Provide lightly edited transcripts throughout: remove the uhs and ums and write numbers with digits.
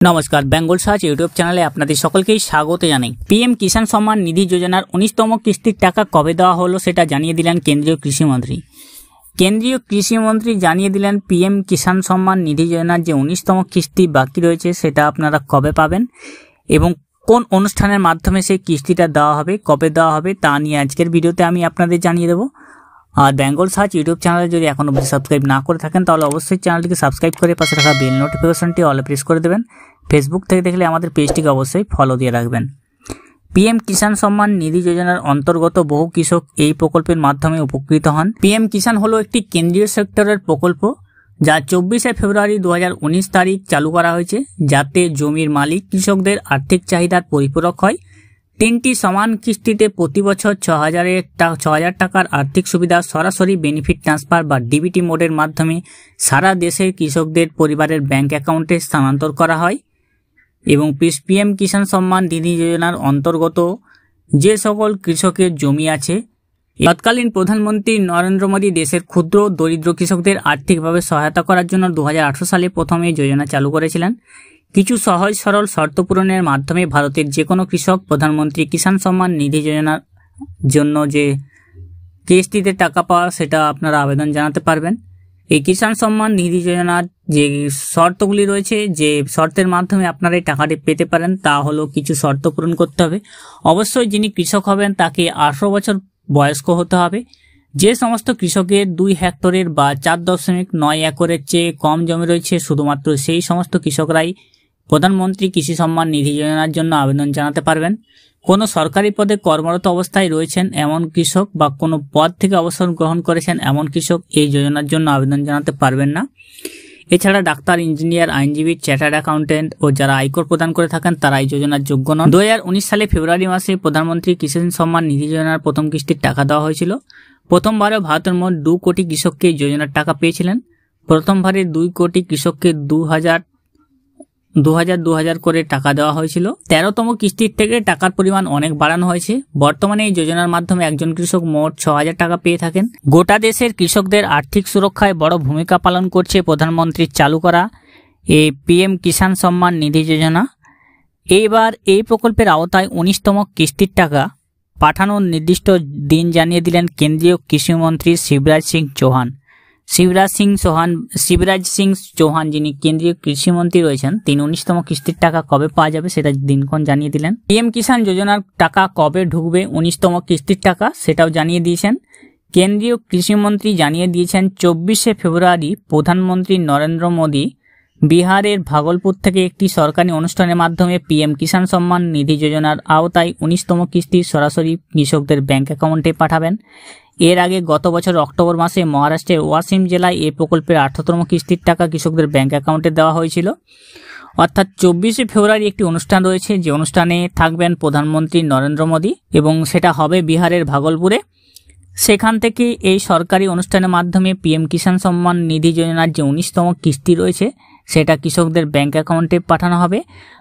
নমস্কার, Bengal search YouTube চ্যানেলে আপনাদের সকলকেই স্বাগত জানাই। পিএম কিষাণ সম্মান নিধি যোজনার 19তম কিস্তির টাকা কবে দেওয়া হলো সেটা জানিয়ে দিলেন কেন্দ্রীয় কৃষিমন্ত্রী। কেন্দ্রীয় কৃষিমন্ত্রী জানিয়ে দিলেন পিএম কিষাণ সম্মান নিধি যোজনার যে 19তম কিস্তি বাকি রয়েছে সেটা আপনারা কবে পাবেন এবং কোন অনুষ্ঠানের মাধ্যমে সেই কিস্তিটা দেওয়া হবে, কবে দেওয়া হবে তা নিয়ে আজকের ভিডিওতে আমি আপনাদের জানিয়ে দেবো। আর বেঙ্গল সার্চ ইউটিউব চ্যানেলে যদি এখন অবধি সাবস্ক্রাইব না করে থাকেন তাহলে অবশ্যই চ্যানেলটিকে সাবস্ক্রাইব করে পাশে থাকা বেল নোটিফিকেশনটি অলে প্রেস করে দেবেন। ফেসবুক থেকে দেখলে আমাদের পেজটিকে অবশ্যই ফলো দিয়ে রাখবেন। পিএম কিষাণ সম্মান নিধি যোজনার অন্তর্গত বহু কৃষক এই প্রকল্পের মাধ্যমে উপকৃত হন। পিএম কিষাণ হলো একটি কেন্দ্রীয় সেক্টরের প্রকল্প যা 24শে ফেব্রুয়ারি 2019 তারিখ চালু করা হয়েছে, যাতে জমির মালিক কৃষকদের আর্থিক চাহিদার পরিপূরক হয়। 3টি সমান কিস্তিতে প্রতি বছর 6,000 টাকার আর্থিক সুবিধা সরাসরি বেনিফিট ট্রান্সফার বা ডিবিটি মোডের মাধ্যমে সারা দেশের কৃষকদের পরিবারের ব্যাংক অ্যাকাউন্টে স্থানান্তর করা হয়। এবং পিএম কিষাণ সম্মান নিধি যোজনার অন্তর্গত যে সকল কৃষকের জমি আছে, তৎকালীন প্রধানমন্ত্রী নরেন্দ্র মোদী দেশের ক্ষুদ্র দরিদ্র কৃষকদের আর্থিকভাবে সহায়তা করার জন্য 2018 সালে প্রথম এই যোজনা চালু করেছিলেন। কিছু সহজ সরল শর্ত পূরণের মাধ্যমে ভারতের যে কোনো কৃষক প্রধানমন্ত্রী কিষাণ সম্মান নিধি যোজনার জন্য যে কিস্তিতে টাকা পাওয়া সেটা আপনারা আবেদন জানাতে পারবেন। এই কিষাণ সম্মান নিধি যোজনার যে শর্তগুলি রয়েছে, যে শর্তের মাধ্যমে আপনারা এই টাকাটি পেতে পারেন, তা হলো কিছু শর্ত পূরণ করতে হবে। অবশ্যই যিনি কৃষক হবেন তাকে 18 বছর বয়স্ক হতে হবে। যে সমস্ত কৃষকের 2 হেক্টরের বা 4.9 একরের চেয়ে কম জমি রয়েছে, শুধুমাত্র সেই সমস্ত কৃষকরাই প্রধানমন্ত্রী কৃষি সম্মান নিধি যোজনার জন্য আবেদন জানাতে পারবেন। কোনো সরকারি পদে কর্মরত অবস্থায় রয়েছেন এমন কৃষক বা কোনো পদ থেকে অবসর গ্রহণ করেছেন এমন কৃষক এই যোজনার জন্য আবেদন জানাতে পারবেন না। এছাড়া ডাক্তার, ইঞ্জিনিয়ার, আইনজীবী, চার্টার্ড অ্যাকাউন্টেন্ট ও যারা আয়কর প্রদান করে থাকেন তারা এই যোজনার যোগ্য নন। 2019 সালে ফেব্রুয়ারি মাসে প্রধানমন্ত্রী কিষাণ সম্মান নিধি যোজনার প্রথম কিস্তির টাকা দেওয়া হয়েছিল। প্রথমবারে ভারতের মোট 2 কোটি কৃষককে এই যোজনার টাকা পেয়েছিলেন। প্রথমবারে 2 কোটি কৃষককে 2000 করে টাকা দেওয়া হয়েছিল। 13তম কিস্তির থেকে টাকার পরিমাণ অনেক বাড়ানো হয়েছে। বর্তমানে এই যোজনার মাধ্যমে একজন কৃষক মোট 6,000 টাকা পেয়ে থাকেন। গোটা দেশের কৃষকদের আর্থিক সুরক্ষায় বড় ভূমিকা পালন করছে প্রধানমন্ত্রীর চালু করা এই পিএম কিষাণ সম্মান নিধি যোজনা। এইবার এই প্রকল্পের আওতায় 19তম কিস্তির টাকা পাঠানোর নির্দিষ্ট দিন জানিয়ে দিলেন কেন্দ্রীয় কৃষিমন্ত্রী শিবরাজ সিং চৌহান যিনি কেন্দ্রীয় কৃষিমন্ত্রী রয়েছেন, তিনি 19তম কিস্তির টাকা কবে পাওয়া যাবে সেটা দিনক্ষণ জানিয়ে দিলেন। পিএম কিষাণ যোজনার টাকা কবে ঢুকবে 19তম কিস্তির টাকা সেটাও জানিয়ে দিয়েছেন। কেন্দ্রীয় কৃষিমন্ত্রী জানিয়ে দিয়েছেন 24শে ফেব্রুয়ারি প্রধানমন্ত্রী নরেন্দ্র মোদী বিহারের ভাগলপুর থেকে একটি সরকারি অনুষ্ঠানের মাধ্যমে পিএম কিষাণ সম্মান নিধি যোজনার আওতায় 19তম কিস্তি সরাসরি কৃষকদের ব্যাংক অ্যাকাউন্টে পাঠাবেন। এর আগে গত বছর অক্টোবর মাসে মহারাষ্ট্রের ওয়াসিম জেলায় এই প্রকল্পের 18তম কিস্তির টাকা কৃষকদের ব্যাংক অ্যাকাউন্টে দেওয়া হয়েছিল। অর্থাৎ 24শে ফেব্রুয়ারি একটি অনুষ্ঠান রয়েছে, যে অনুষ্ঠানে থাকবেন প্রধানমন্ত্রী নরেন্দ্র মোদী এবং সেটা হবে বিহারের ভাগলপুরে। সেখান থেকে এই সরকারি অনুষ্ঠানের মাধ্যমে পিএম কিষাণ সম্মান নিধি যোজনার যে 19তম কিস্তি রয়েছে সেটা কৃষকদের ব্যাংক অ্যাকাউন্টে পাঠানো হবে।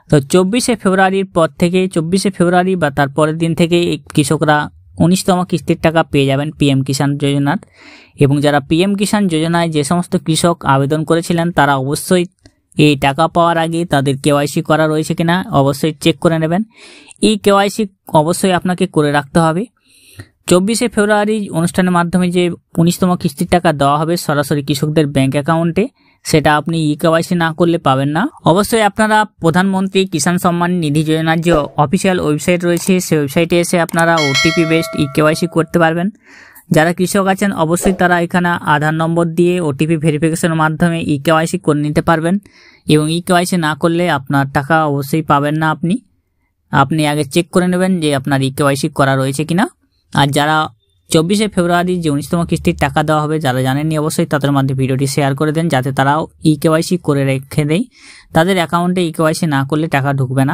তো 24শে ফেব্রুয়ারির পর থেকে 24শে ফেব্রুয়ারি বা তার পরের দিন থেকে এই কৃষকরা 19তম কিস্তির টাকা পেয়ে যাবেন পিএম কিষাণ যোজনার। এবং যারা পিএম কিষাণ যোজনায় যে সমস্ত কৃষক আবেদন করেছিলেন তারা অবশ্যই এই টাকা পাওয়ার আগে তাদের কেওয়াইসি করা রয়েছে কিনা অবশ্যই চেক করে নেবেন। এই কেওয়াইসি অবশ্যই আপনাকে করে রাখতে হবে। 24শে ফেব্রুয়ারি অনুষ্ঠানের মাধ্যমে যে 19তম কিস্তির টাকা দেওয়া হবে সরাসরি কৃষকদের ব্যাংক অ্যাকাউন্টে, সেটা আপনি কেওয়াইসি না করলে পাবেন না। অবশ্যই আপনারা প্রধানমন্ত্রী কিষাণ সম্মান নিধি যোজনার যে অফিসিয়াল ওয়েবসাইট রয়েছে সেই ওয়েবসাইটে এসে আপনারা ওটিপি বেসড কেওয়াইসি করতে পারবেন। যারা কৃষক আছেন অবশ্যই তারা এখানে আধার নম্বর দিয়ে ওটিপি ভেরিফিকেশনের মাধ্যমে কেওয়াইসি করে নিতে পারবেন এবং কেওয়াইসি না করলে আপনার টাকা অবশ্যই পাবেন না। আপনি আগে চেক করে নেবেন যে আপনার কেওয়াইসি করা রয়েছে কিনা। আর যারা 24শে ফেব্রুয়ারি যে 19তম কিস্তির টাকা দেওয়া হবে যারা জানেননি অবশ্যই তাদের মধ্যে ভিডিওটি শেয়ার করে দেন, যাতে তারাও কেওয়াইসি করে রেখে দেয়। তাদের অ্যাকাউন্টে কেওয়াইসি না করলে টাকা ঢুকবে না।